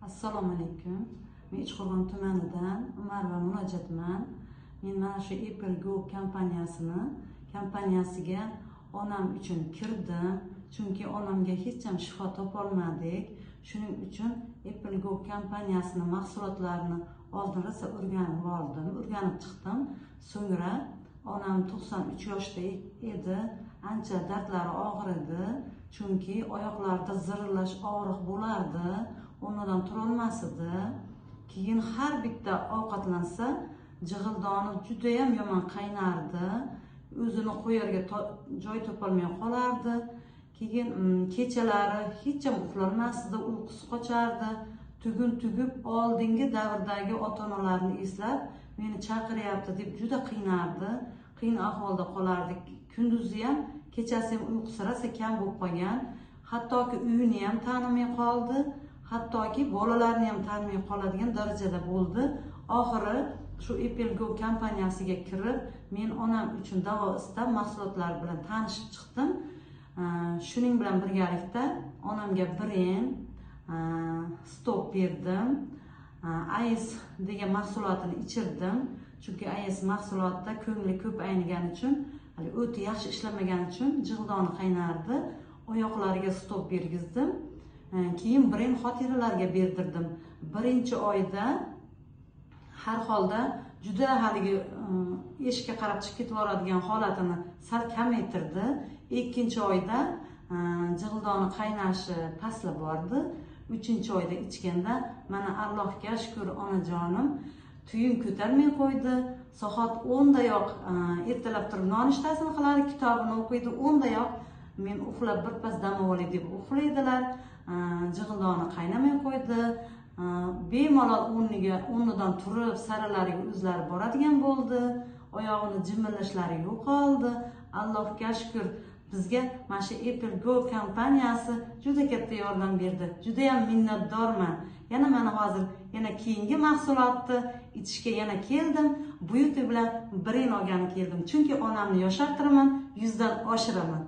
Assalomu alaykum. Men Ichqo'rg'on tumanidan Umarova Munojatman. Men mana shu Apple Go kompaniyasiga onam uchun kirdim. Chunki onamga hech ham shifo topolmadik. Shuning uchun Apple Go kompaniyasini mahsulotlarini oldin rosa o'rganib oldim, o'rganib chiqdim. So'ngra onam 93 yoshda edi. Ancha dardlari og'ir edi. Chunki oyoqlarida zirillash, og'riq bo'lardi. O'rnidan turolmas edi. Keyin har bitta ovqatlansa, jig'ildoni juda ham yomon qaynardi. O'zini qo'yarga joy topolmay qolardi. Keyin kechalari hech ham uxlolmasdi, uyqusi qochardi. Tugun tugib oldingi davrdagi ota-onalarni eslab, meni chaqiryapti deb juda qiynardi. Qiyin ahvolda qolardi. Kunduzi ham, kechasi ham uyqusi rosa kam bo'lib qolgan. Hattoki uyini ham tanimay qoldi. Hattoki bolalarni ham tanimay qoladigan darajada bo'ldi. Oxiri shu Apple Go kompaniyasiga kirib, men onam uchun davo istab, mahsulotlar bilan tanishib chiqdim. Shuning bilan birgalikda onamga Brain stop berdim. AES degan mahsulotini ichirdim. Chunki AES mahsulotida ko'ngli ko'p aynigani uchun, o'ti yaxshi ishlamagan uchun jig'ildoni qaynardi. Oyoqlariga stop bergizdim. Keyin Brain xotiralarga berdirdim. Birinchi oyda har holda juda haligi eshikka qarab chiqib ketaveradigan holatini sal kamaytirdi. Ikkinchi oyda jig'ildoni qaynashi pastlab bordi. Uchinchi oyda ichganda mana Allohga shukr onajonim tuyin ko'tarmay qo'ydi. Soat 10 dayoq ertalab turib nonushtasini qiladi, kitobini o'qiydi. 10 dayoq men uxlab birpas dam olay deb uxlaydilar. Jig'ildoni qaynamay qo'ydi. Bemalol o'rnidan turib saralariga o'zlari boradigan bo'ldi. Oyog'ini jimirlashlari yo'qoldi. Allohga shukr, bizga mana shu Apple Go kompaniyasi juda katta yordam berdi. Juda ham minnatdorman. Yana mana hozir keyingi mahsulotni ichishga keldim. Buyuti bilan Brain olgani keldim. Chunki onamni yoshartiraman, 100 dan oshiraman.